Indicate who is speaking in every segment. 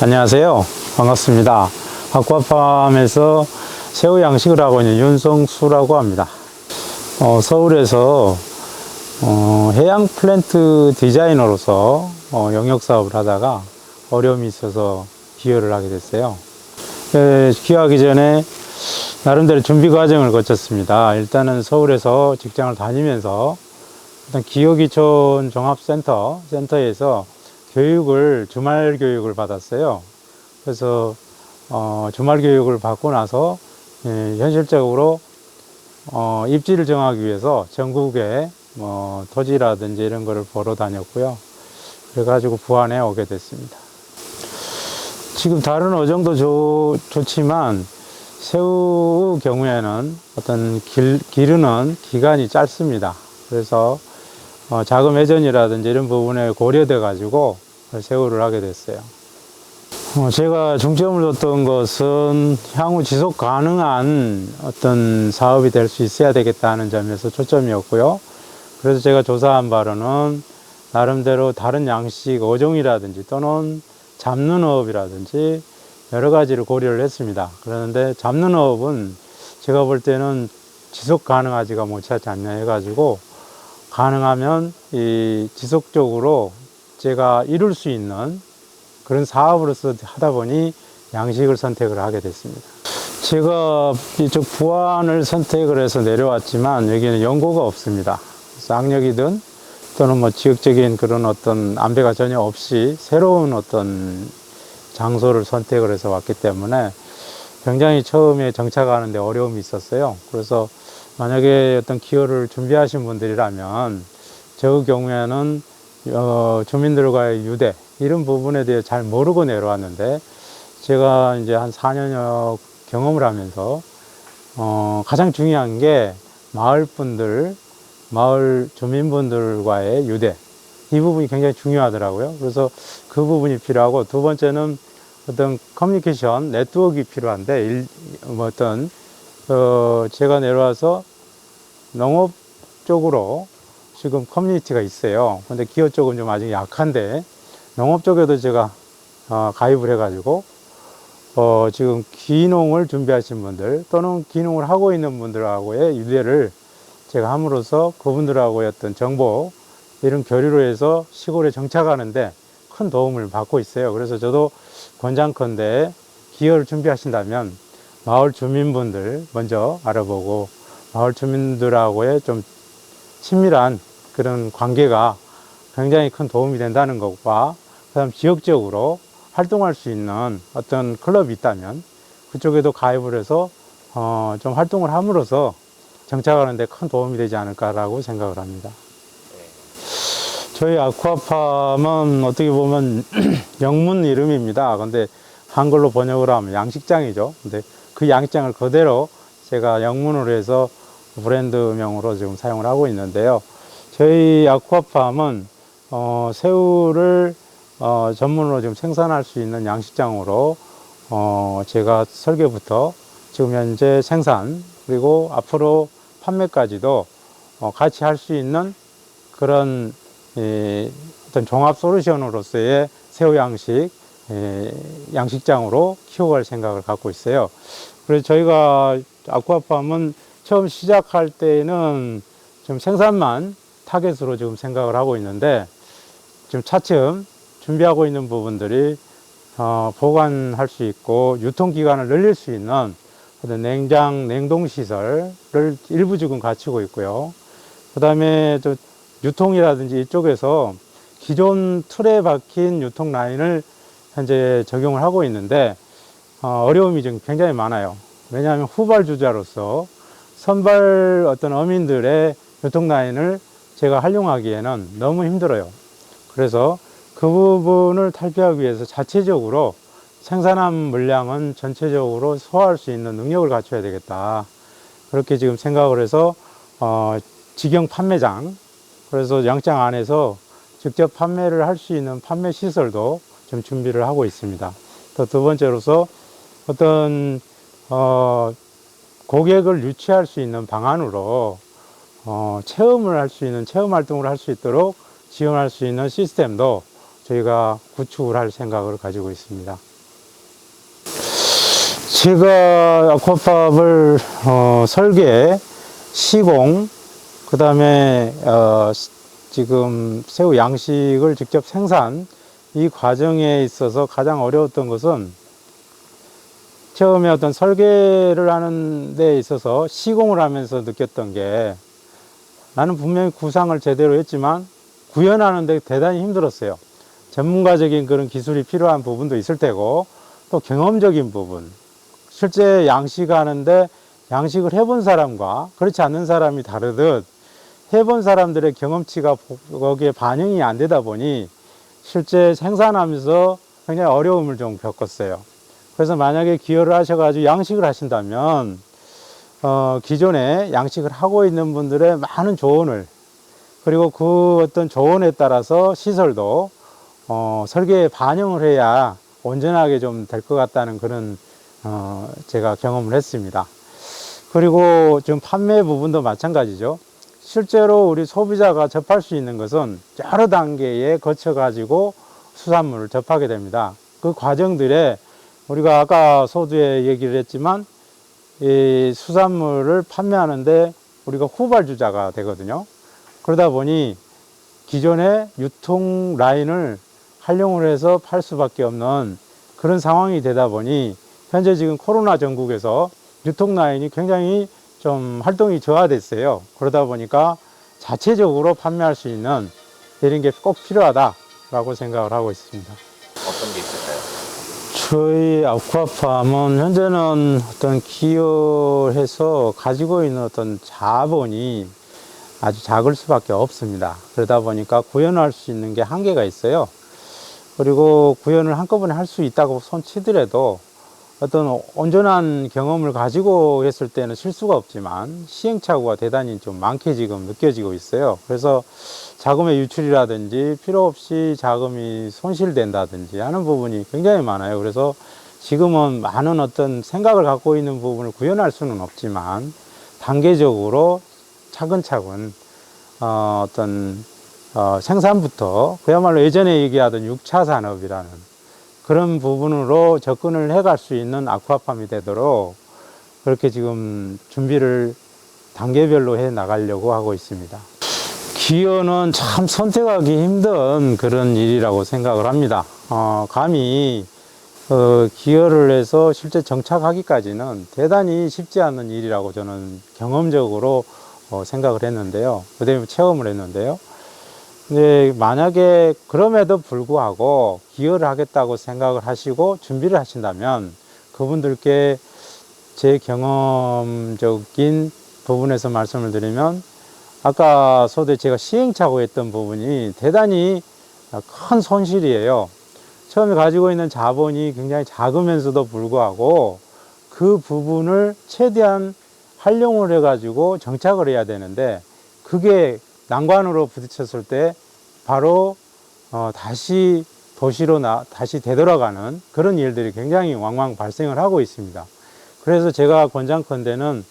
Speaker 1: 안녕하세요. 반갑습니다. 아쿠아팜에서 새우 양식을 하고 있는 윤성수라고 합니다. 서울에서 해양 플랜트 디자이너로서 영역 사업을 하다가 어려움이 있어서 기여를 하게 됐어요. 기여하기 전에 나름대로 준비 과정을 거쳤습니다. 일단은 서울에서 직장을 다니면서 일단 기후기촌 종합센터에서 주말 교육을 받았어요. 그래서 주말 교육을 받고 나서 현실적으로 입지를 정하기 위해서 전국에 토지라든지 이런 거를 보러 다녔고요. 그래가지고 부안에 오게 됐습니다. 지금 다른 어종도 좋지만 새우 경우에는 어떤 기르는 기간이 짧습니다. 그래서 자금 회전이라든지 이런 부분에 고려돼 가지고 새우를 하게 됐어요. 제가 중점을 뒀던 것은 향후 지속 가능한 어떤 사업이 될 수 있어야 되겠다는 점에서 초점이었고요. 그래서 제가 조사한 바로는 나름대로 다른 양식 어종이라든지 또는 잡는어업이라든지 여러 가지를 고려를 했습니다. 그런데 잡는어업은 제가 볼 때는 지속 가능하지가 못하지 않냐 해가지고 가능하면 지속적으로 제가 이룰 수 있는 그런 사업으로서 하다 보니 양식을 선택을 하게 됐습니다. 제가 이쪽 부안을 선택을 해서 내려왔지만 여기는 연고가 없습니다. 그래서 악력이든 또는 지역적인 그런 어떤 안배가 전혀 없이 새로운 어떤 장소를 선택을 해서 왔기 때문에 굉장히 처음에 정착하는 데 어려움이 있었어요. 그래서 만약에 어떤 기여를 준비하신 분들이라면 저 경우에는 주민들과의 유대 이런 부분에 대해 잘 모르고 내려왔는데 제가 이제 한 4년여 경험을 하면서 가장 중요한 게 마을 주민분들과의 유대 이 부분이 굉장히 중요하더라고요. 그래서 그 부분이 필요하고 두 번째는 어떤 커뮤니케이션 네트워크가 필요한데 제가 내려와서 농업 쪽으로 지금 커뮤니티가 있어요. 근데 기업 쪽은 좀 아직 약한데 농업 쪽에도 제가 가입을 해가지고 지금 기농을 준비하신 분들 또는 기농을 하고 있는 분들하고의 유대를 제가 함으로써 그분들하고의 어떤 정보 이런 교류로 해서 시골에 정착하는데 큰 도움을 받고 있어요. 그래서 저도 권장컨대 기여를 준비하신다면 마을 주민분들 먼저 알아보고 마을 주민들하고의 좀 친밀한 그런 관계가 굉장히 큰 도움이 된다는 것과 그다음 지역적으로 활동할 수 있는 어떤 클럽이 있다면 그쪽에도 가입을 해서 좀 활동을 함으로써 정착하는 데 큰 도움이 되지 않을까라고 생각을 합니다. 저희 아쿠아팜은 어떻게 보면 영문 이름입니다. 근데 한글로 번역을 하면 양식장이죠. 근데 그 양식장을 그대로 제가 영문으로 해서 브랜드명으로 지금 사용을 하고 있는데요. 저희 아쿠아팜은 새우를 전문으로 지금 생산할 수 있는 양식장으로 제가 설계부터 지금 현재 생산 그리고 앞으로 판매까지도 같이 할 수 있는 그런 어떤 종합 솔루션으로서의 새우 양식장으로 키워갈 생각을 갖고 있어요. 그래서 저희가 아쿠아팜은 처음 시작할 때는 좀 생산만 타겟으로 지금 생각을 하고 있는데 지금 차츰 준비하고 있는 부분들이 보관할 수 있고 유통기간을 늘릴 수 있는 어떤 냉동시설을 일부 지금 갖추고 있고요. 그 다음에 또 유통이라든지 이쪽에서 기존 틀에 박힌 유통 라인을 현재 적용을 하고 있는데 어려움이 지금 굉장히 많아요. 왜냐하면 후발주자로서 선발 어떤 어민들의 유통 라인을 제가 활용하기에는 너무 힘들어요. 그래서 그 부분을 탈피하기 위해서 자체적으로 생산한 물량은 전체적으로 소화할 수 있는 능력을 갖춰야 되겠다. 그렇게 지금 생각을 해서 직영 판매장, 그래서 양장 안에서 직접 판매를 할 수 있는 판매 시설도 좀 준비를 하고 있습니다. 또 두 번째로서 어떤 고객을 유치할 수 있는 방안으로 체험 활동을 할 수 있도록 지원할 수 있는 시스템도 저희가 구축을 할 생각을 가지고 있습니다. 제가 아쿠아팝을 설계, 시공, 그 다음에 지금 새우 양식을 직접 생산, 이 과정에 있어서 가장 어려웠던 것은 처음에 어떤 설계를 하는 데 있어서 시공을 하면서 느꼈던 게, 나는 분명히 구상을 제대로 했지만 구현하는 데 대단히 힘들었어요. 전문가적인 그런 기술이 필요한 부분도 있을 테고, 또 경험적인 부분, 실제 양식하는데 양식을 해본 사람과 그렇지 않는 사람이 다르듯 해본 사람들의 경험치가 거기에 반영이 안 되다 보니 실제 생산하면서 굉장히 어려움을 좀 겪었어요. 그래서 만약에 기여를 하셔가지고 양식을 하신다면 기존에 양식을 하고 있는 분들의 많은 조언을, 그리고 그 어떤 조언에 따라서 시설도 설계에 반영을 해야 온전하게 좀 될 것 같다는 그런 제가 경험을 했습니다. 그리고 지금 판매 부분도 마찬가지죠. 실제로 우리 소비자가 접할 수 있는 것은 여러 단계에 거쳐 가지고 수산물을 접하게 됩니다. 그 과정들에 우리가 아까 소두에 얘기를 했지만 이 수산물을 판매하는데 우리가 후발주자가 되거든요. 그러다 보니 기존의 유통 라인을 활용을 해서 팔 수밖에 없는 그런 상황이 되다 보니 현재 지금 코로나 전국에서 유통 라인이 굉장히 좀 활동이 저하됐어요. 그러다 보니까 자체적으로 판매할 수 있는 이런 게 꼭 필요하다라고 생각을 하고 있습니다.
Speaker 2: 어떤 게 있을까요?
Speaker 1: 저희 아쿠아팜은 현재는 어떤 기여해서 가지고 있는 어떤 자본이 아주 작을 수밖에 없습니다. 그러다 보니까 구현할 수 있는 게 한계가 있어요. 그리고 구현을 한꺼번에 할 수 있다고 손치더라도 어떤 온전한 경험을 가지고 했을 때는 실수가 없지만 시행착오가 대단히 좀 많게 지금 느껴지고 있어요. 그래서 자금의 유출이라든지 필요 없이 자금이 손실된다든지 하는 부분이 굉장히 많아요. 그래서 지금은 많은 어떤 생각을 갖고 있는 부분을 구현할 수는 없지만 단계적으로 차근차근 어떤 생산부터 그야말로 예전에 얘기하던 6차 산업이라는 그런 부분으로 접근을 해갈 수 있는 아쿠아팜이 되도록 그렇게 지금 준비를 단계별로 해 나가려고 하고 있습니다. 기여는 참 선택하기 힘든 그런 일이라고 생각을 합니다. 감히 기여를 해서 실제 정착하기까지는 대단히 쉽지 않은 일이라고 저는 경험적으로 생각을 했는데요. 그다음에 체험을 했는데요. 근데 만약에 그럼에도 불구하고 기여를 하겠다고 생각을 하시고 준비를 하신다면 그분들께 제 경험적인 부분에서 말씀을 드리면 아까 소대 제가 시행착오 했던 부분이 대단히 큰 손실이에요. 처음에 가지고 있는 자본이 굉장히 작으면서도 불구하고 그 부분을 최대한 활용을 해가지고 정착을 해야 되는데 그게 난관으로 부딪혔을 때 바로 다시 도시로 다시 되돌아가는 그런 일들이 굉장히 왕왕 발생을 하고 있습니다. 그래서 제가 권장컨대는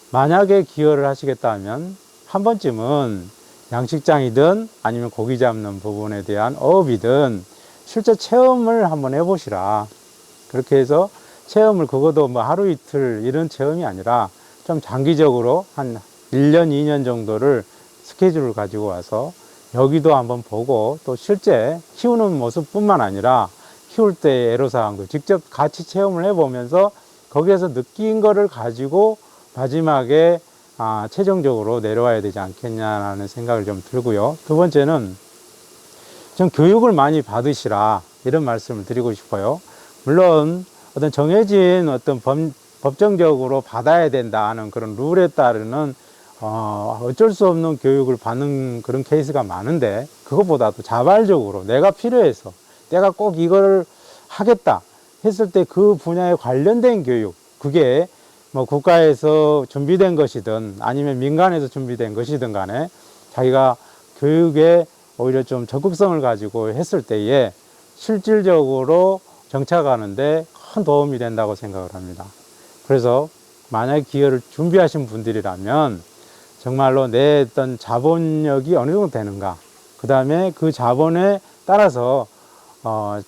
Speaker 1: 만약에 기여를 하시겠다 하면 한 번쯤은 양식장이든 아니면 고기 잡는 부분에 대한 어업이든 실제 체험을 한번 해보시라. 그렇게 해서 체험을 그것도 뭐 하루 이틀 이런 체험이 아니라 좀 장기적으로 한 1년, 2년 정도를 스케줄을 가지고 와서 여기도 한번 보고 또 실제 키우는 모습뿐만 아니라 키울 때의 애로사항도 직접 같이 체험을 해보면서 거기에서 느낀 거를 가지고 마지막에 최종적으로 내려와야 되지 않겠냐라는 생각을 좀 들고요. 두 번째는 좀 교육을 많이 받으시라 이런 말씀을 드리고 싶어요. 물론 어떤 정해진 어떤 법정적으로 받아야 된다 하는 그런 룰에 따르는 어쩔 수 없는 교육을 받는 그런 케이스가 많은데 그것보다도 자발적으로 내가 필요해서 내가 꼭 이걸 하겠다 했을 때 그 분야에 관련된 교육, 그게 뭐 국가에서 준비된 것이든 아니면 민간에서 준비된 것이든 간에 자기가 교육에 오히려 좀 적극성을 가지고 했을 때에 실질적으로 정착하는데 큰 도움이 된다고 생각을 합니다. 그래서 만약에 기여를 준비하신 분들이라면 정말로 내 어떤 자본력이 어느 정도 되는가, 그 다음에 그 자본에 따라서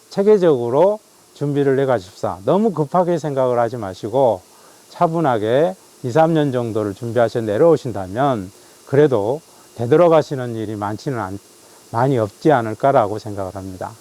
Speaker 1: 체계적으로 준비를 해 가십사. 너무 급하게 생각을 하지 마시고 차분하게 2, 3년 정도를 준비하셔 내려오신다면 그래도 되돌아가시는 일이 많이 없지 않을까라고 생각을 합니다.